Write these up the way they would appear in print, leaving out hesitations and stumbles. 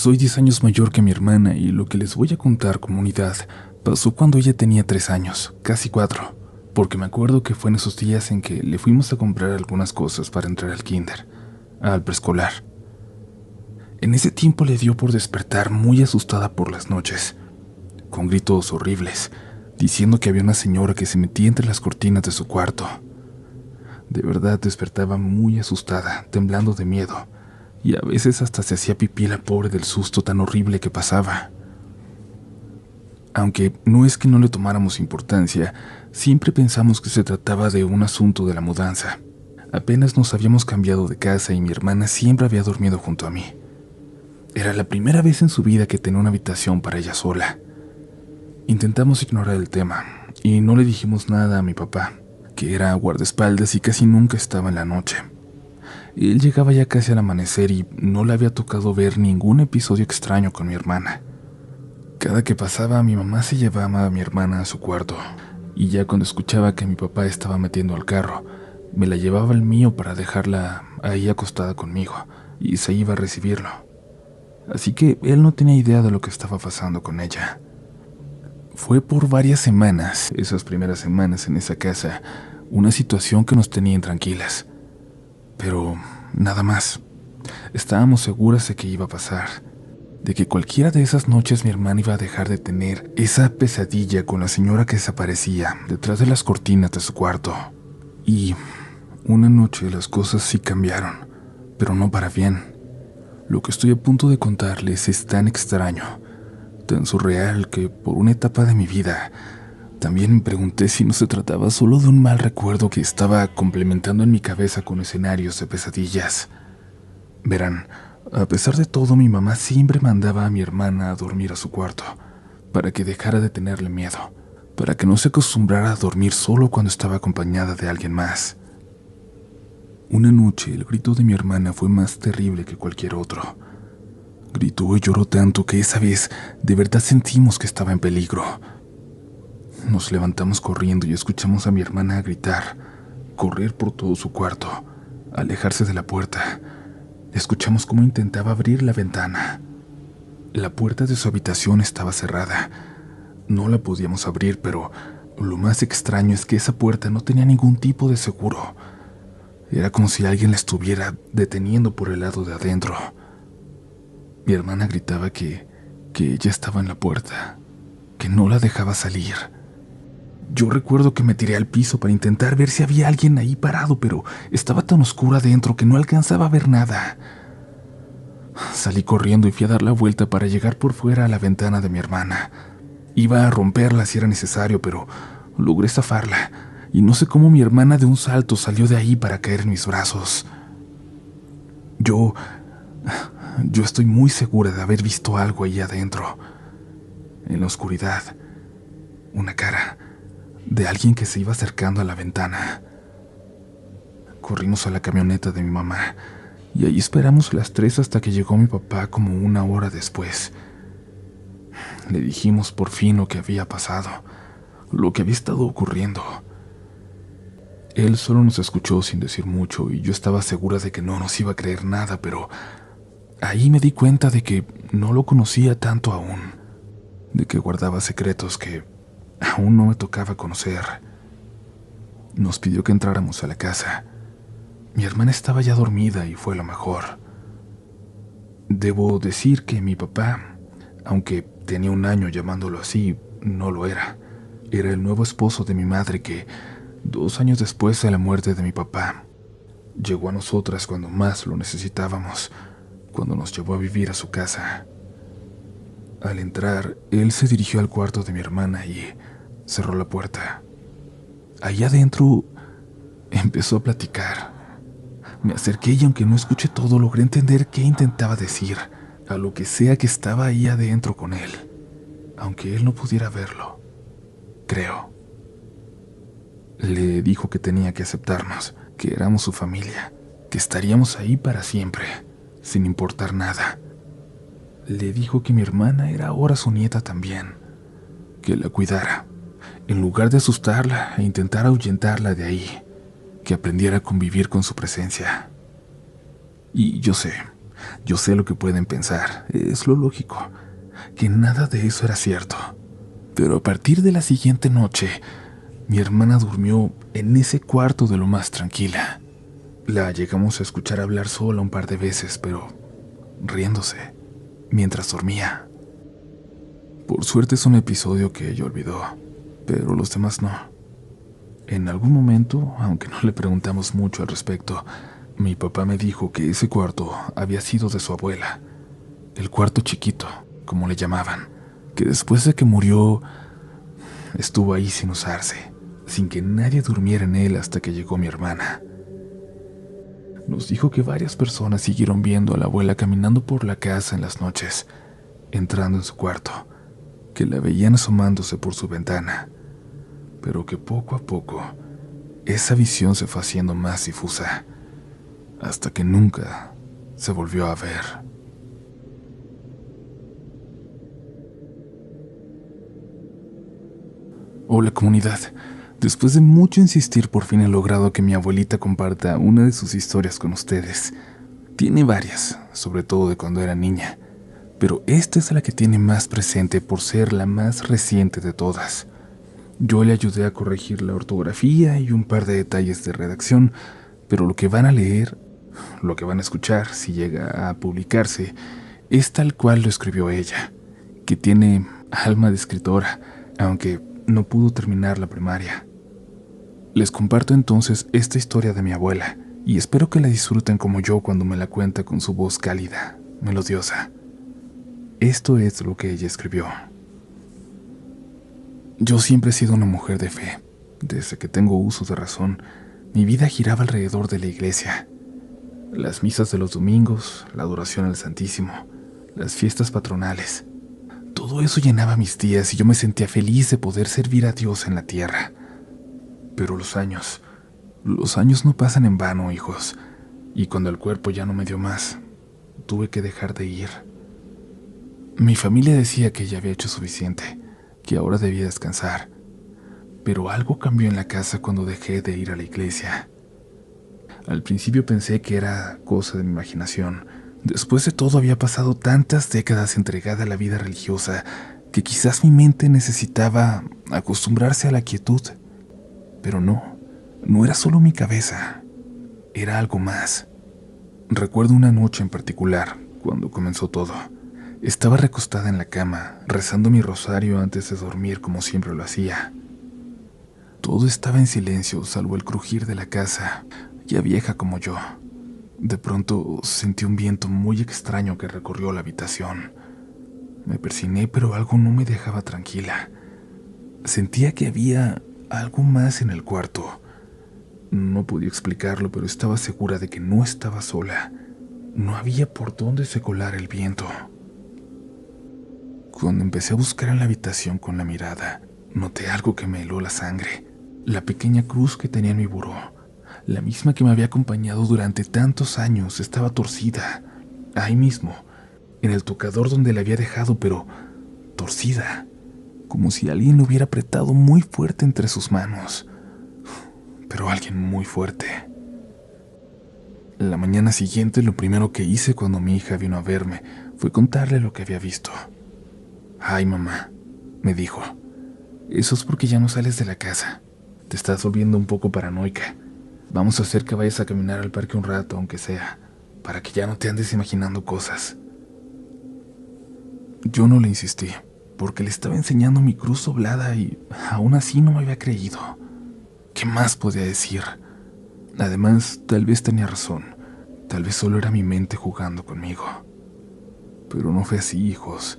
Soy 10 años mayor que mi hermana y lo que les voy a contar, comunidad, pasó cuando ella tenía 3 años, casi 4, porque me acuerdo que fue en esos días en que le fuimos a comprar algunas cosas para entrar al kinder, al preescolar. En ese tiempo le dio por despertar muy asustada por las noches, con gritos horribles, diciendo que había una señora que se metía entre las cortinas de su cuarto. De verdad despertaba muy asustada, temblando de miedo, y a veces hasta se hacía pipí la pobre del susto tan horrible que pasaba. Aunque no es que no le tomáramos importancia, siempre pensamos que se trataba de un asunto de la mudanza. Apenas nos habíamos cambiado de casa y mi hermana siempre había dormido junto a mí. Era la primera vez en su vida que tenía una habitación para ella sola. Intentamos ignorar el tema y no le dijimos nada a mi papá, que era guardaespaldas y casi nunca estaba en la noche. Él llegaba ya casi al amanecer y no le había tocado ver ningún episodio extraño con mi hermana. Cada que pasaba, mi mamá se llevaba a mi hermana a su cuarto, y ya cuando escuchaba que mi papá estaba metiendo al carro, me la llevaba al mío para dejarla ahí acostada conmigo, y se iba a recibirlo. Así que él no tenía idea de lo que estaba pasando con ella. Fue por varias semanas, esas primeras semanas en esa casa, una situación que nos tenía intranquilas. Pero nada más. Estábamos seguras de que iba a pasar, de que cualquiera de esas noches mi hermana iba a dejar de tener esa pesadilla con la señora que desaparecía detrás de las cortinas de su cuarto. Y una noche las cosas sí cambiaron, pero no para bien. Lo que estoy a punto de contarles es tan extraño, tan surreal, que por una etapa de mi vida también me pregunté si no se trataba solo de un mal recuerdo que estaba complementando en mi cabeza con escenarios de pesadillas. Verán, a pesar de todo, mi mamá siempre mandaba a mi hermana a dormir a su cuarto, para que dejara de tenerle miedo, para que no se acostumbrara a dormir solo cuando estaba acompañada de alguien más. Una noche, el grito de mi hermana fue más terrible que cualquier otro. Gritó y lloró tanto que esa vez de verdad sentimos que estaba en peligro. Nos levantamos corriendo y escuchamos a mi hermana gritar, correr por todo su cuarto, alejarse de la puerta. Escuchamos cómo intentaba abrir la ventana. La puerta de su habitación estaba cerrada. No la podíamos abrir, pero lo más extraño es que esa puerta no tenía ningún tipo de seguro. Era como si alguien la estuviera deteniendo por el lado de adentro. Mi hermana gritaba que ella estaba en la puerta, que no la dejaba salir. Yo recuerdo que me tiré al piso para intentar ver si había alguien ahí parado, pero estaba tan oscuro adentro que no alcanzaba a ver nada. Salí corriendo y fui a dar la vuelta para llegar por fuera a la ventana de mi hermana. Iba a romperla si era necesario, pero logré zafarla, y no sé cómo mi hermana de un salto salió de ahí para caer en mis brazos. Yo estoy muy segura de haber visto algo ahí adentro, en la oscuridad, una cara de alguien que se iba acercando a la ventana. Corrimos a la camioneta de mi mamá y ahí esperamos las 3 hasta que llegó mi papá como 1 hora después. Le dijimos por fin lo que había pasado, lo que había estado ocurriendo. Él solo nos escuchó sin decir mucho y yo estaba segura de que no nos iba a creer nada, pero ahí me di cuenta de que no lo conocía tanto aún, de que guardaba secretos que aún no me tocaba conocer. Nos pidió que entráramos a la casa. Mi hermana estaba ya dormida y fue lo mejor. Debo decir que mi papá, aunque tenía 1 año llamándolo así, no lo era. Era el nuevo esposo de mi madre que, 2 años después de la muerte de mi papá, llegó a nosotras cuando más lo necesitábamos, cuando nos llevó a vivir a su casa. Al entrar, él se dirigió al cuarto de mi hermana y cerró la puerta. Ahí adentro empezó a platicar. Me acerqué y aunque no escuché todo, logré entender qué intentaba decir, a lo que sea que estaba ahí adentro con él, aunque él no pudiera verlo, creo. Le dijo que tenía que aceptarnos, que éramos su familia, que estaríamos ahí para siempre, sin importar nada. Le dijo que mi hermana era ahora su nieta también, que la cuidara, en lugar de asustarla e intentar ahuyentarla de ahí, que aprendiera a convivir con su presencia. Y yo sé, Yo sé lo que pueden pensar, es lo lógico, que nada de eso era cierto. Pero a partir de la siguiente noche, mi hermana durmió en ese cuarto de lo más tranquila. La llegamos a escuchar hablar sola un par de veces, pero riéndose, mientras dormía. Por suerte es un episodio que ella olvidó, pero los demás no. En algún momento, aunque no le preguntamos mucho al respecto, mi papá me dijo que ese cuarto había sido de su abuela, el cuarto chiquito, como le llamaban, que después de que murió, estuvo ahí sin usarse, sin que nadie durmiera en él hasta que llegó mi hermana. Nos dijo que varias personas siguieron viendo a la abuela caminando por la casa en las noches, entrando en su cuarto, que la veían asomándose por su ventana, pero que poco a poco esa visión se fue haciendo más difusa, hasta que nunca se volvió a ver. Hola comunidad, después de mucho insistir por fin he logrado que mi abuelita comparta una de sus historias con ustedes. Tiene varias, sobre todo de cuando era niña, pero esta es la que tiene más presente por ser la más reciente de todas. Yo le ayudé a corregir la ortografía y un par de detalles de redacción, pero lo que van a leer, lo que van a escuchar si llega a publicarse, es tal cual lo escribió ella, que tiene alma de escritora, aunque no pudo terminar la primaria. Les comparto entonces esta historia de mi abuela, y espero que la disfruten como yo cuando me la cuenta con su voz cálida, melodiosa. Esto es lo que ella escribió. Yo siempre he sido una mujer de fe. Desde que tengo uso de razón, mi vida giraba alrededor de la iglesia. Las misas de los domingos, la adoración al Santísimo, las fiestas patronales. Todo eso llenaba mis días y yo me sentía feliz de poder servir a Dios en la tierra. Pero los años no pasan en vano, hijos, y cuando el cuerpo ya no me dio más, tuve que dejar de ir. Mi familia decía que ya había hecho suficiente, que ahora debía descansar, pero algo cambió en la casa cuando dejé de ir a la iglesia. Al principio pensé que era cosa de mi imaginación. Después de todo había pasado tantas décadas entregada a la vida religiosa que quizás mi mente necesitaba acostumbrarse a la quietud. Pero no era solo mi cabeza, era algo más. Recuerdo una noche en particular, cuando comenzó todo. Estaba recostada en la cama, rezando mi rosario antes de dormir como siempre lo hacía. Todo estaba en silencio, salvo el crujir de la casa, ya vieja como yo. De pronto sentí un viento muy extraño que recorrió la habitación. Me persigné, pero algo no me dejaba tranquila. Sentía que había algo más en el cuarto. No podía explicarlo, pero estaba segura de que no estaba sola. No había por dónde se colara el viento. Cuando empecé a buscar en la habitación con la mirada, noté algo que me heló la sangre. La pequeña cruz que tenía en mi buró, la misma que me había acompañado durante tantos años, estaba torcida. Ahí mismo, en el tocador donde la había dejado, pero torcida, como si alguien lo hubiera apretado muy fuerte entre sus manos. Pero alguien muy fuerte. La mañana siguiente, lo primero que hice cuando mi hija vino a verme fue contarle lo que había visto. «Ay, mamá», me dijo, «eso es porque ya no sales de la casa. Te estás volviendo un poco paranoica. Vamos a hacer que vayas a caminar al parque un rato, aunque sea, para que ya no te andes imaginando cosas». Yo no le insistí, porque le estaba enseñando mi cruz doblada y aún así no me había creído. ¿Qué más podía decir? Además, tal vez tenía razón. Tal vez solo era mi mente jugando conmigo. Pero no fue así, hijos.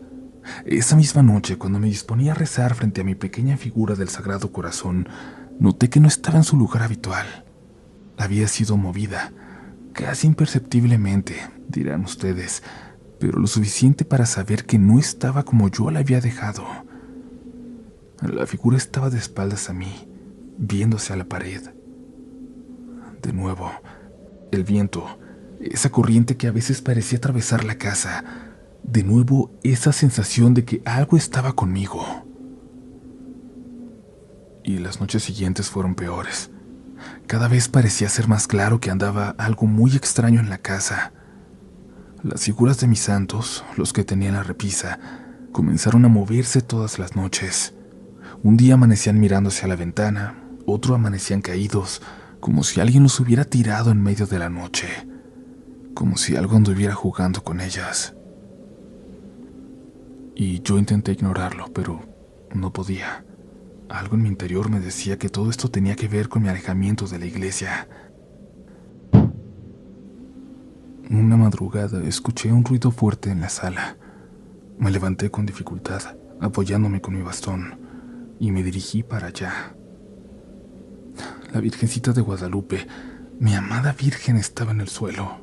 Esa misma noche, cuando me disponía a rezar frente a mi pequeña figura del Sagrado Corazón, noté que no estaba en su lugar habitual. Había sido movida, casi imperceptiblemente, dirán ustedes, pero lo suficiente para saber que no estaba como yo la había dejado. La figura estaba de espaldas a mí, viéndose a la pared. De nuevo, el viento, esa corriente que a veces parecía atravesar la casa. De nuevo, esa sensación de que algo estaba conmigo. Y las noches siguientes fueron peores. Cada vez parecía ser más claro que andaba algo muy extraño en la casa. Las figuras de mis santos, los que tenía en la repisa, comenzaron a moverse todas las noches. Un día amanecían mirando hacia la ventana, otro amanecían caídos, como si alguien los hubiera tirado en medio de la noche, como si algo anduviera jugando con ellas. Y yo intenté ignorarlo, pero no podía. Algo en mi interior me decía que todo esto tenía que ver con mi alejamiento de la iglesia. Una madrugada escuché un ruido fuerte en la sala. Me levanté con dificultad, apoyándome con mi bastón, y me dirigí para allá. La Virgencita de Guadalupe, mi amada Virgen, estaba en el suelo.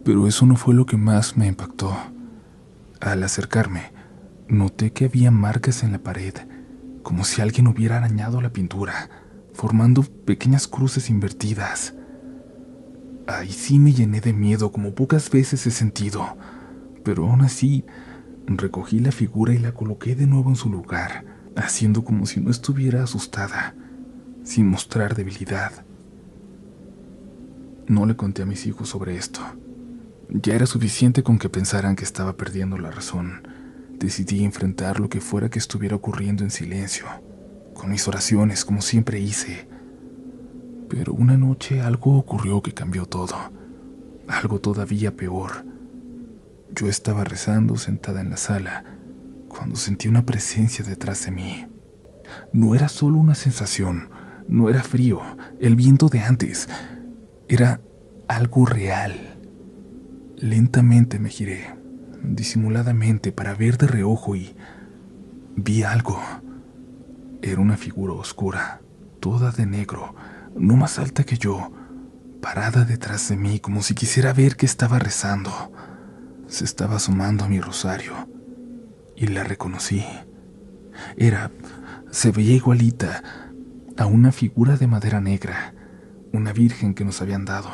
Pero eso no fue lo que más me impactó. Al acercarme, noté que había marcas en la pared, como si alguien hubiera arañado la pintura, formando pequeñas cruces invertidas. Ahí sí me llené de miedo como pocas veces he sentido, pero aún así recogí la figura y la coloqué de nuevo en su lugar, haciendo como si no estuviera asustada, sin mostrar debilidad. No le conté a mis hijos sobre esto. Ya era suficiente con que pensaran que estaba perdiendo la razón. Decidí enfrentar lo que fuera que estuviera ocurriendo en silencio, con mis oraciones, como siempre hice. Pero una noche algo ocurrió que cambió todo. Algo todavía peor. Yo estaba rezando sentada en la sala, cuando sentí una presencia detrás de mí. No era solo una sensación, no era frío, el viento de antes. Era algo real. Lentamente me giré, disimuladamente, para ver de reojo y vi algo. Era una figura oscura, toda de negro, no más alta que yo, parada detrás de mí como si quisiera ver que estaba rezando. Se estaba asomando a mi rosario y la reconocí. Se veía igualita a una figura de madera negra, una virgen que nos habían dado,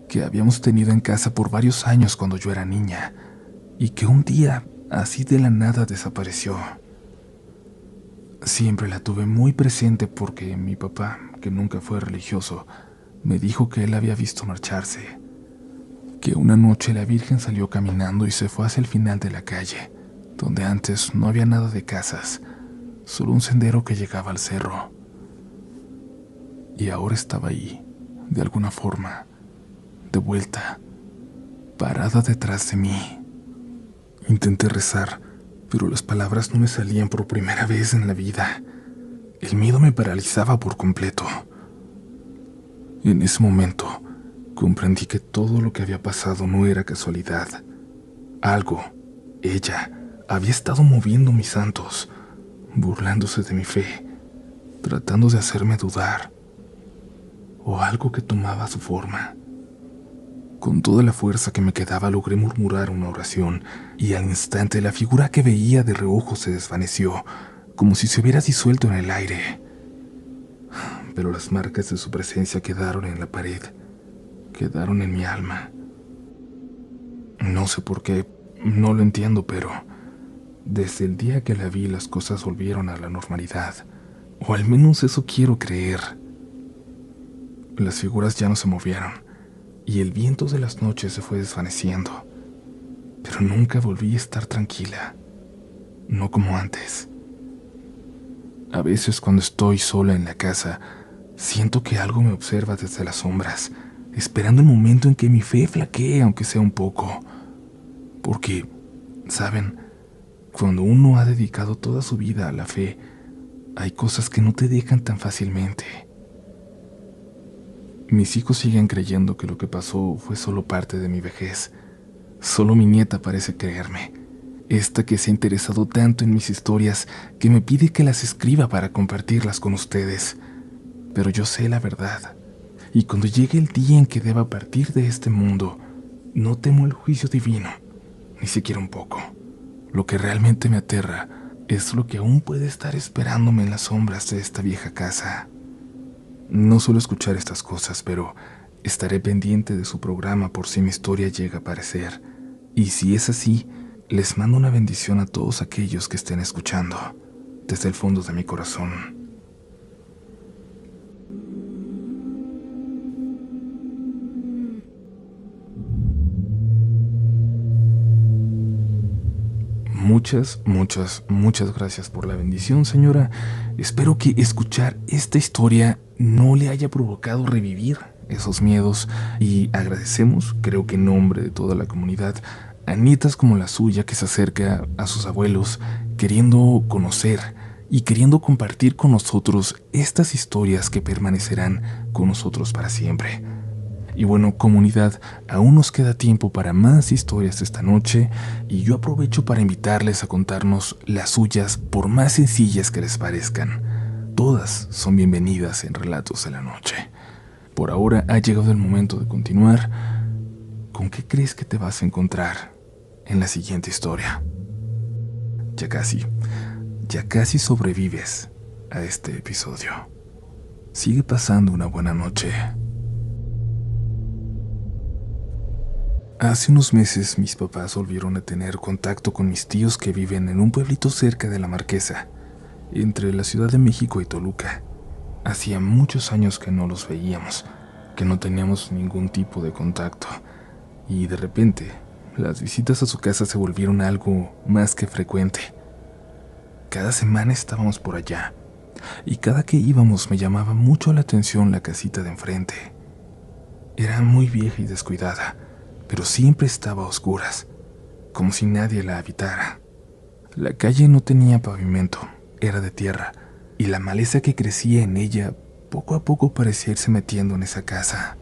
que habíamos tenido en casa por varios años cuando yo era niña, y que un día, así de la nada, desapareció. Siempre la tuve muy presente porque mi papá, que nunca fue religioso, me dijo que él había visto marcharse, que una noche la Virgen salió caminando y se fue hacia el final de la calle, donde antes no había nada de casas, solo un sendero que llegaba al cerro. Y ahora estaba ahí, de alguna forma, de vuelta, parada detrás de mí. Intenté rezar, pero las palabras no me salían por primera vez en la vida. El miedo me paralizaba por completo. En ese momento, comprendí que todo lo que había pasado no era casualidad. Algo, ella, había estado moviendo mis santos, burlándose de mi fe, tratando de hacerme dudar, o algo que tomaba su forma. Con toda la fuerza que me quedaba logré murmurar una oración, y al instante la figura que veía de reojo se desvaneció, como si se hubiera disuelto en el aire. Pero las marcas de su presencia quedaron en la pared, quedaron en mi alma. No sé por qué, no lo entiendo, pero desde el día que la vi las cosas volvieron a la normalidad, o al menos eso quiero creer. Las figuras ya no se movieron, y el viento de las noches se fue desvaneciendo, pero nunca volví a estar tranquila, no como antes. A veces cuando estoy sola en la casa, siento que algo me observa desde las sombras, esperando el momento en que mi fe flaquee, aunque sea un poco. Porque, ¿saben? Cuando uno ha dedicado toda su vida a la fe, hay cosas que no te dejan tan fácilmente. Mis hijos siguen creyendo que lo que pasó fue solo parte de mi vejez. Solo mi nieta parece creerme. Esta que se ha interesado tanto en mis historias que me pide que las escriba para compartirlas con ustedes. Pero yo sé la verdad. Y cuando llegue el día en que deba partir de este mundo, no temo el juicio divino, ni siquiera un poco. Lo que realmente me aterra es lo que aún puede estar esperándome en las sombras de esta vieja casa. No suelo escuchar estas cosas, pero estaré pendiente de su programa por si mi historia llega a aparecer. Y si es así, les mando una bendición a todos aquellos que estén escuchando, desde el fondo de mi corazón. muchas gracias por la bendición, señora. Espero que escuchar esta historia no le haya provocado revivir esos miedos y agradecemos, creo que en nombre de toda la comunidad, a nietas como la suya que se acerca a sus abuelos queriendo conocer y queriendo compartir con nosotros estas historias que permanecerán con nosotros para siempre. Y bueno, comunidad, aún nos queda tiempo para más historias esta noche y yo aprovecho para invitarles a contarnos las suyas por más sencillas que les parezcan. Todas son bienvenidas en Relatos de la Noche. Por ahora ha llegado el momento de continuar. ¿Con qué crees que te vas a encontrar en la siguiente historia? Ya casi sobrevives a este episodio. Sigue pasando una buena noche. Hace unos meses mis papás volvieron a tener contacto con mis tíos que viven en un pueblito cerca de La Marquesa, entre la Ciudad de México y Toluca. Hacía muchos años que no los veíamos, que no teníamos ningún tipo de contacto, y de repente las visitas a su casa se volvieron algo más que frecuente. Cada semana estábamos por allá, y cada que íbamos me llamaba mucho la atención la casita de enfrente. Era muy vieja y descuidada, pero siempre estaba a oscuras, como si nadie la habitara. La calle no tenía pavimento, era de tierra, y la maleza que crecía en ella poco a poco parecía irse metiendo en esa casa.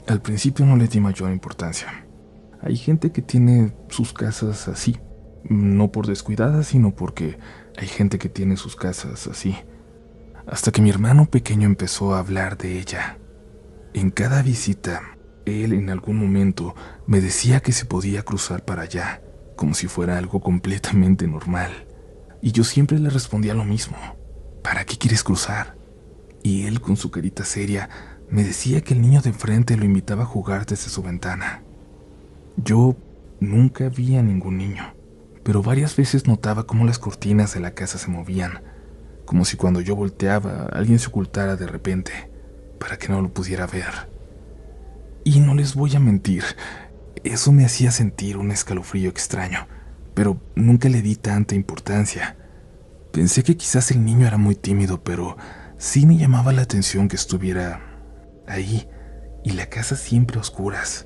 Al principio no le di mayor importancia. Hay gente que tiene sus casas así, no por descuidadas, sino porque hay gente que tiene sus casas así. Hasta que mi hermano pequeño empezó a hablar de ella. En cada visita, él en algún momento me decía que se podía cruzar para allá, como si fuera algo completamente normal. Y yo siempre le respondía lo mismo: ¿para qué quieres cruzar? Y él, con su carita seria, me decía que el niño de enfrente lo invitaba a jugar desde su ventana. Yo nunca vi a ningún niño, pero varias veces notaba cómo las cortinas de la casa se movían, como si cuando yo volteaba alguien se ocultara de repente, para que no lo pudiera ver. Y no les voy a mentir, eso me hacía sentir un escalofrío extraño, pero nunca le di tanta importancia. Pensé que quizás el niño era muy tímido, pero sí me llamaba la atención que estuviera ahí, y la casa siempre a oscuras.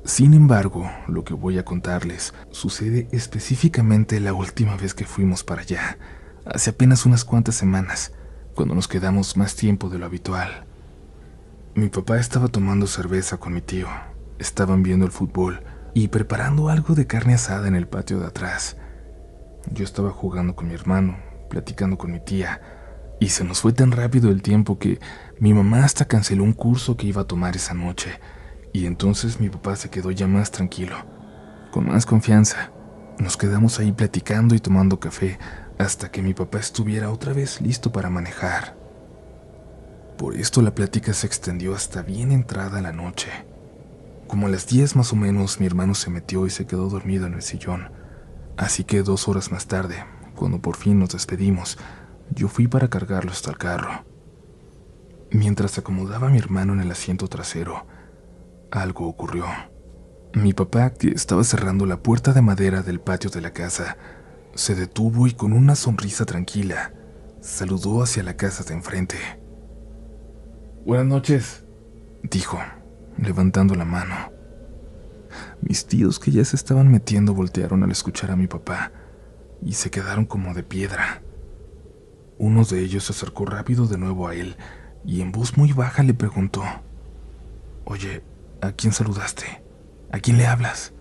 Sin embargo, lo que voy a contarles sucede específicamente la última vez que fuimos para allá, hace apenas unas cuantas semanas, cuando nos quedamos más tiempo de lo habitual. Mi papá estaba tomando cerveza con mi tío, estaban viendo el fútbol y preparando algo de carne asada en el patio de atrás. Yo estaba jugando con mi hermano, platicando con mi tía, y se nos fue tan rápido el tiempo que mi mamá hasta canceló un curso que iba a tomar esa noche, y entonces mi papá se quedó ya más tranquilo, con más confianza. Nos quedamos ahí platicando y tomando café hasta que mi papá estuviera otra vez listo para manejar. Por esto la plática se extendió hasta bien entrada la noche. Como a las 10 más o menos, mi hermano se metió y se quedó dormido en el sillón. Así que 2 horas más tarde, cuando por fin nos despedimos, yo fui para cargarlo hasta el carro. Mientras acomodaba a mi hermano en el asiento trasero, algo ocurrió. Mi papá, que estaba cerrando la puerta de madera del patio de la casa, se detuvo y con una sonrisa tranquila, saludó hacia la casa de enfrente. «Buenas noches», dijo, levantando la mano. Mis tíos, que ya se estaban metiendo, voltearon al escuchar a mi papá y se quedaron como de piedra. Uno de ellos se acercó rápido de nuevo a él y en voz muy baja le preguntó: «Oye, ¿a quién saludaste? ¿A quién le hablas?».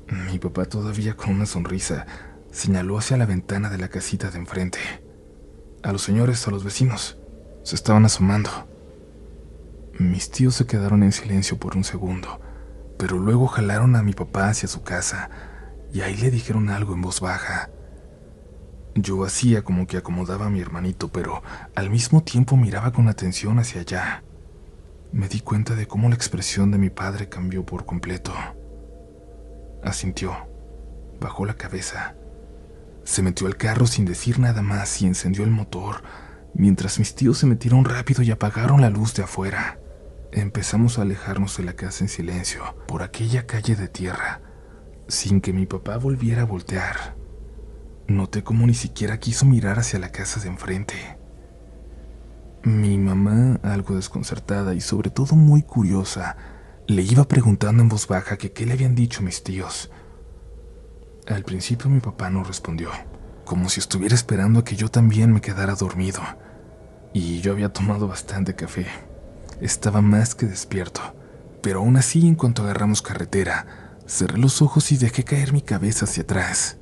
Mi papá, todavía con una sonrisa, señaló hacia la ventana de la casita de enfrente. «A los señores, a los vecinos. Se estaban asomando». Mis tíos se quedaron en silencio por un segundo, pero luego jalaron a mi papá hacia su casa y ahí le dijeron algo en voz baja. Yo hacía como que acomodaba a mi hermanito, pero al mismo tiempo miraba con atención hacia allá. Me di cuenta de cómo la expresión de mi padre cambió por completo. Asintió, bajó la cabeza, se metió al carro sin decir nada más y encendió el motor, mientras mis tíos se metieron rápido y apagaron la luz de afuera. Empezamos a alejarnos de la casa en silencio, por aquella calle de tierra, sin que mi papá volviera a voltear. Noté cómo ni siquiera quiso mirar hacia la casa de enfrente. Mi mamá, algo desconcertada y sobre todo muy curiosa, le iba preguntando en voz baja que qué le habían dicho mis tíos. Al principio mi papá no respondió, como si estuviera esperando a que yo también me quedara dormido. Y yo había tomado bastante café. Estaba más que despierto, pero aún así, en cuanto agarramos carretera, cerré los ojos y dejé caer mi cabeza hacia atrás.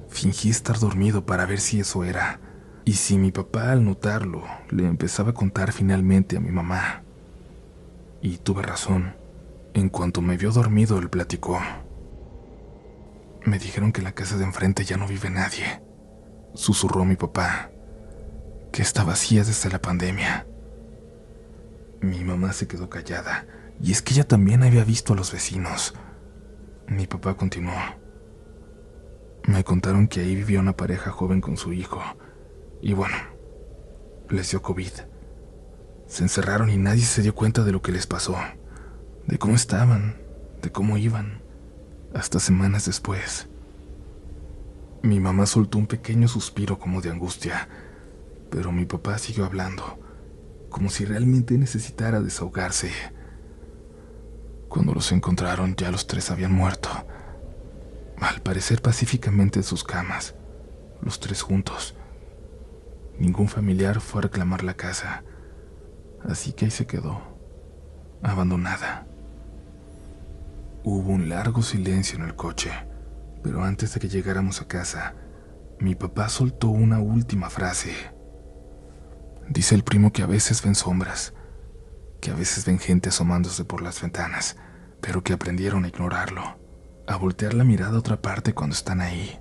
Fingí estar dormido para ver si eso era, y si mi papá, al notarlo, le empezaba a contar finalmente a mi mamá. Y tuve razón. En cuanto me vio dormido, él platicó. Me dijeron que en la casa de enfrente ya no vive nadie, susurró mi papá, que está vacía desde la pandemia. Mi mamá se quedó callada, y es que ella también había visto a los vecinos. Mi papá continuó. Me contaron que ahí vivía una pareja joven con su hijo, y bueno, les dio COVID. Se encerraron y nadie se dio cuenta de lo que les pasó, de cómo estaban, de cómo iban, hasta semanas después. Mi mamá soltó un pequeño suspiro como de angustia, pero mi papá siguió hablando, como si realmente necesitara desahogarse. Cuando los encontraron, ya los tres habían muerto, al parecer pacíficamente en sus camas, los tres juntos. Ningún familiar fue a reclamar la casa, así que ahí se quedó, abandonada. Hubo un largo silencio en el coche, pero antes de que llegáramos a casa, mi papá soltó una última frase. Dice el primo que a veces ven sombras, que a veces ven gente asomándose por las ventanas, pero que aprendieron a ignorarlo, a voltear la mirada a otra parte cuando están ahí,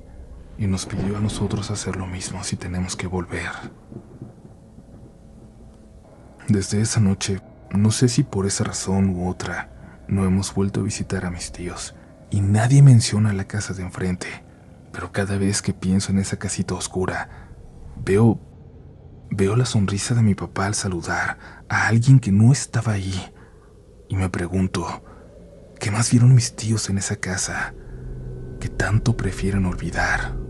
y nos pidió a nosotros hacer lo mismo si tenemos que volver. Desde esa noche, no sé si por esa razón u otra, no hemos vuelto a visitar a mis tíos, y nadie menciona la casa de enfrente, pero cada vez que pienso en esa casita oscura, veo la sonrisa de mi papá al saludar a alguien que no estaba ahí, y me pregunto, ¿qué más vieron mis tíos en esa casa que tanto prefieren olvidar?